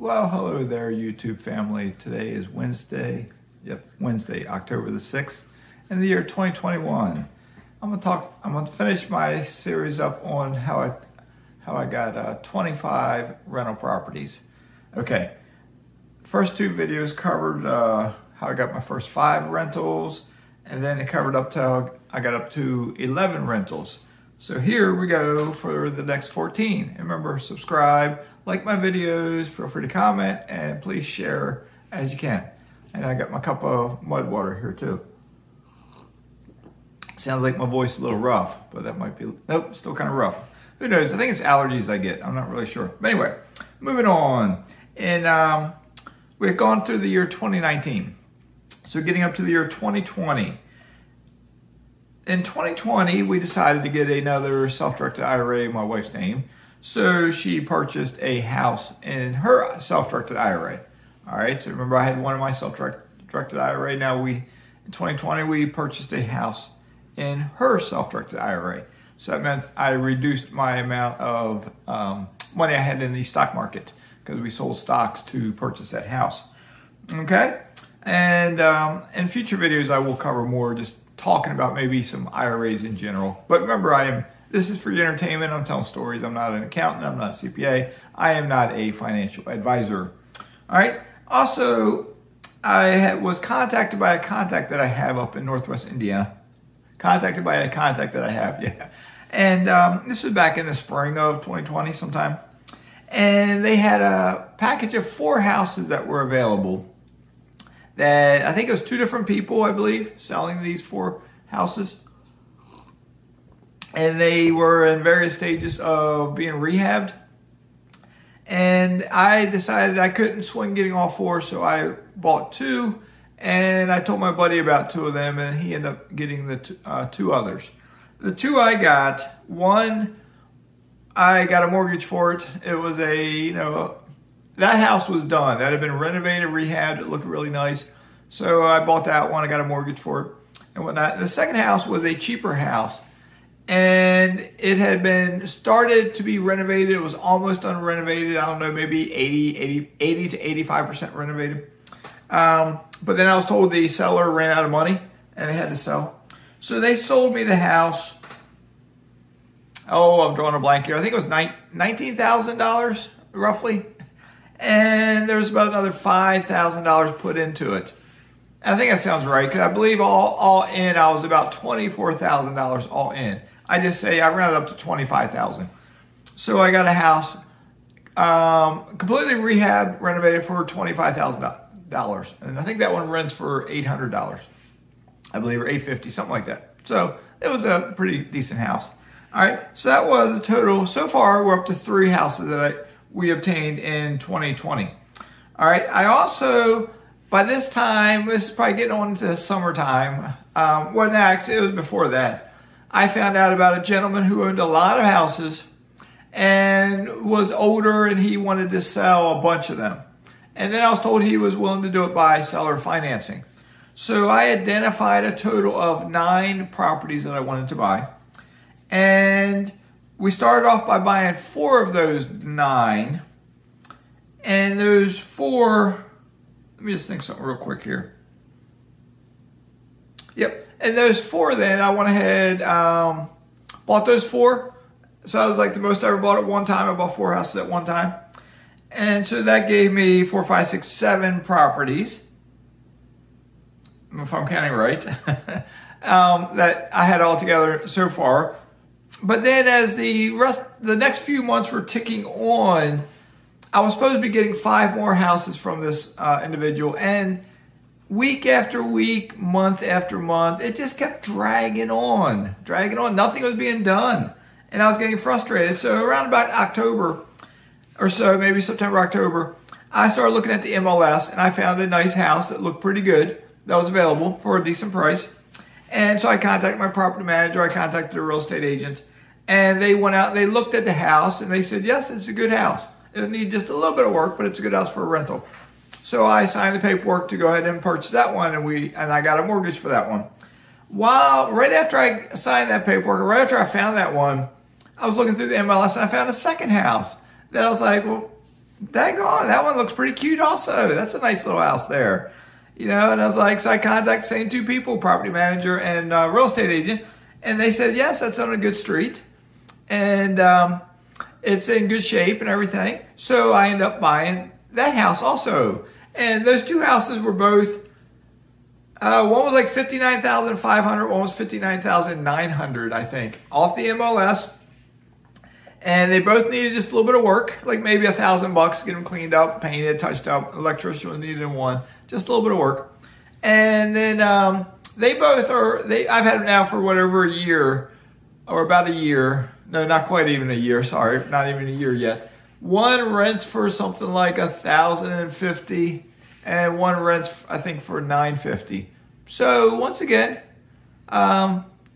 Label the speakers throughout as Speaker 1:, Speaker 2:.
Speaker 1: Well, hello there, YouTube family. Today is Wednesday. Wednesday, October the 6th, in the year 2021. I'm gonna finish my series up on how I got 25 rental properties. Okay, first two videos covered how I got my first 5 rentals, and then it covered up till I got up to 11 rentals. So here we go for the next 14. And remember, subscribe, like my videos, feel free to comment, and please share as you can. And I got my cup of mud water here too. Sounds like my voice is a little rough, but that might be, nope, still kind of rough. Who knows? I think it's allergies I get. I'm not really sure. But anyway, moving on. And we've gone through the year 2019. So getting up to the year 2020. In 2020, we decided to get another self-directed IRA in my wife's name. So she purchased a house in her self-directed IRA. All right, so remember I had one in my self-directed IRA. Now in 2020, we purchased a house in her self-directed IRA. So that meant I reduced my amount of money I had in the stock market because we sold stocks to purchase that house. Okay, and in future videos, I will cover more just talking about maybe some IRAs in general. But remember, this is for your entertainment. I'm telling stories. I'm not an accountant. I'm not a CPA. I am not a financial advisor. All right. Also, I was contacted by a contact that I have up in Northwest Indiana. Contacted by a contact that I have, yeah. And this was back in the spring of 2020 sometime. And they had a package of 4 houses that were available. That I think it was 2 different people, I believe, selling these 4 houses. And they were in various stages of being rehabbed. And I decided I couldn't swing getting all 4, so I bought 2. And I told my buddy about 2 of them, and he ended up getting the 2 others. The 2 I got, one, I got a mortgage for it. It was that house was done. That had been renovated, rehabbed. It looked really nice. So I bought that one. I got a mortgage for it and whatnot. The second house was a cheaper house. And it had been started to be renovated. It was almost unrenovated. I don't know, maybe 80 to 85% renovated. But then I was told the seller ran out of money and they had to sell. So they sold me the house. Oh, I'm drawing a blank here. I think it was $19,000 roughly. And there was about another $5,000 put into it. And I think that sounds right, because I believe all in, I was about $24,000 all in. I just say I rounded up to $25,000. So I got a house completely rehabbed, renovated for $25,000. And I think that one rents for $800, I believe, or $850, something like that. So it was a pretty decent house. All right, so that was a total. So far, we're up to 3 houses that we obtained in 2020. All right, I also, by this time, this is probably getting on into summertime. Well, actually, it was before that. I found out about a gentleman who owned a lot of houses and was older, and he wanted to sell a bunch of them. And then I was told he was willing to do it by seller financing. So I identified a total of 9 properties that I wanted to buy. And we started off by buying 4 of those 9. And those 4, let me just think something real quick here. Yep. And those 4 then, I went ahead, bought those 4. So I was like the most I ever bought at one time. I bought 4 houses at one time. And so that gave me 4, 5, 6, 7 properties. If I'm counting right. That I had all together so far. But then as the next few months were ticking on, I was supposed to be getting 5 more houses from this individual. And week after week, month after month, it just kept dragging on. Nothing was being done. And I was getting frustrated. So around about October or so, maybe September, October, I started looking at the MLS, and I found a nice house that looked pretty good that was available for a decent price. And so I contacted my property manager. I contacted a real estate agent. And they went out and they looked at the house and they said, yes, it's a good house. It'll need just a little bit of work, but it's a good house for a rental. So I signed the paperwork to go ahead and purchase that one, and I got a mortgage for that one. Right after I signed that paperwork, right after I found that one, I was looking through the MLS and I found a second house that I was like, well, daggone, that one looks pretty cute also. That's a nice little house there. You know, and I was like, so I contacted the same two people, property manager and real estate agent, and they said, yes, that's on a good street. And it's in good shape and everything. So I ended up buying that house also. And those two houses were both, one was like $59,500, one was $59,900, I think, off the MLS. And they both needed just a little bit of work, like maybe $1,000 to get them cleaned up, painted, touched up. Electrician was needed in one, just a little bit of work. And then they both are, I've had them now for whatever, a year, or about a year. No, not quite even a year, sorry, not even a year yet. One rents for something like $1,050, and one rents, I think, for $950. So once again,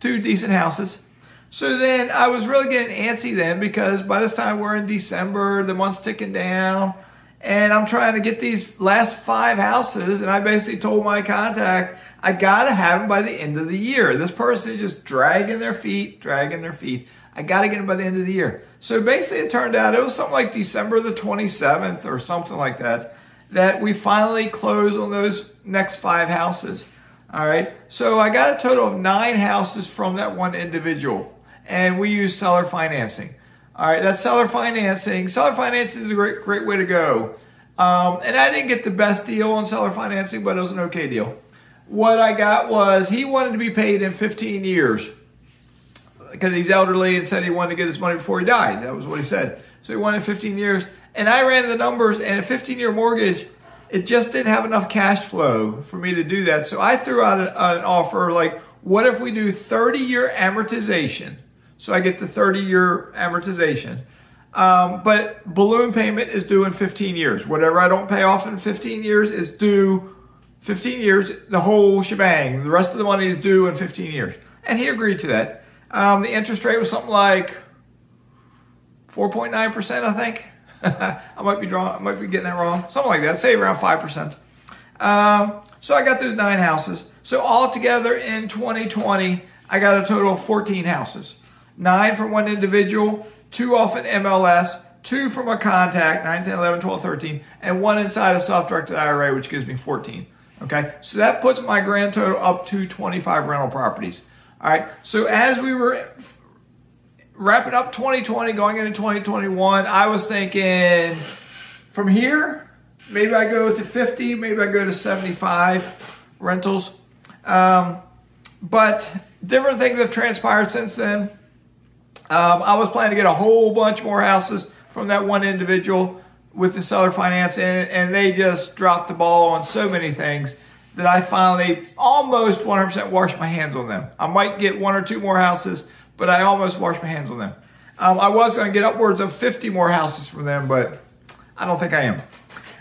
Speaker 1: two decent houses. So then I was really getting antsy then, because by this time we're in December, the month's ticking down, and I'm trying to get these last 5 houses, and I basically told my contact, I gotta have them by the end of the year. This person is just dragging their feet. I gotta get them by the end of the year. So basically it turned out, it was something like December the 27th or something like that, that we finally closed on those next 5 houses. All right, so I got a total of 9 houses from that one individual. And we use seller financing. All right, that's seller financing. Seller financing is a great way to go. And I didn't get the best deal on seller financing, but it was an okay deal. What I got was, he wanted to be paid in 15 years because he's elderly and said he wanted to get his money before he died. That was what he said. So he wanted 15 years. And I ran the numbers, and a 15-year mortgage, it just didn't have enough cash flow for me to do that. So I threw out an offer like, what if we do 30-year amortization? So I get the 30-year amortization. But balloon payment is due in 15 years. Whatever I don't pay off in 15 years is due 15 years, the whole shebang. The rest of the money is due in 15 years. And he agreed to that. The interest rate was something like 4.9%, I think. I might be getting that wrong. Something like that, say around 5%. So I got those 9 houses. So altogether in 2020, I got a total of 14 houses. 9 from one individual, 2 off an MLS, 2 from a contact, 9, 10, 11, 12, 13, and 1 inside a self-directed IRA, which gives me 14. Okay, so that puts my grand total up to 25 rental properties. All right, so as we were wrapping up 2020, going into 2021, I was thinking from here, maybe I go to 50, maybe I go to 75 rentals. But different things have transpired since then. I was planning to get a whole bunch more houses from that one individual with the seller finance in it, and they just dropped the ball on so many things that I finally almost 100% washed my hands on them. I might get 1 or 2 more houses, but I almost washed my hands on them. I was going to get upwards of 50 more houses from them, but I don't think I am.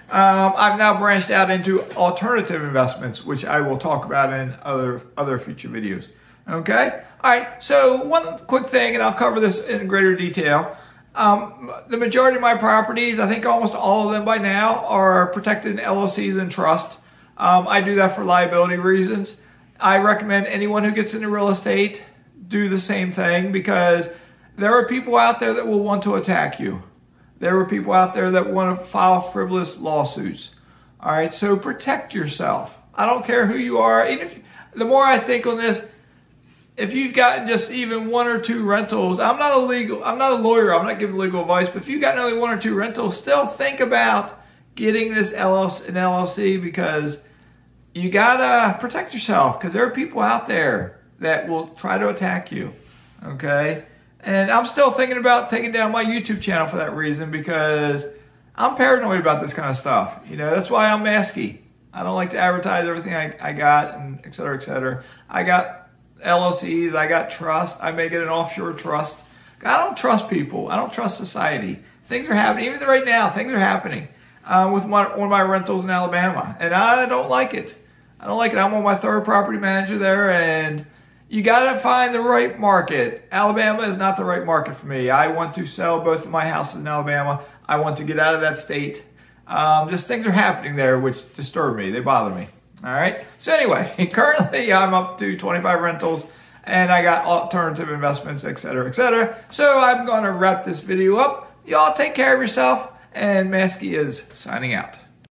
Speaker 1: I've now branched out into alternative investments, which I will talk about in other future videos. Okay? All right, so one quick thing, and I'll cover this in greater detail. The majority of my properties, I think almost all of them by now, are protected in LLCs and trust. I do that for liability reasons. I recommend anyone who gets into real estate do the same thing, because there are people out there that will want to attack you. There are people out there that want to file frivolous lawsuits. All right, so protect yourself. I don't care who you are. Even if, the more I think on this, if you've gotten just even 1 or 2 rentals, I'm not a lawyer, I'm not giving legal advice, but if you've gotten only 1 or 2 rentals, still think about getting this an LLC, because you gotta protect yourself, because there are people out there that will try to attack you, okay? And I'm still thinking about taking down my YouTube channel for that reason, because I'm paranoid about this kind of stuff. You know, that's why I'm mazske. I don't like to advertise everything I got, and et cetera, et cetera. I got LLCs, I got trust, I may get an offshore trust. I don't trust people, I don't trust society. Things are happening, even right now, things are happening with one of my rentals in Alabama, and I don't like it. I don't like it. I'm on my 3rd property manager there, and you gotta find the right market. Alabama is not the right market for me. I want to sell both of my houses in Alabama. I want to get out of that state. Just things are happening there which disturb me, they bother me. All right, so anyway, currently I'm up to 25 rentals, and I got alternative investments, et cetera, et cetera. So I'm gonna wrap this video up. Y'all take care of yourself, And Mazske is signing out.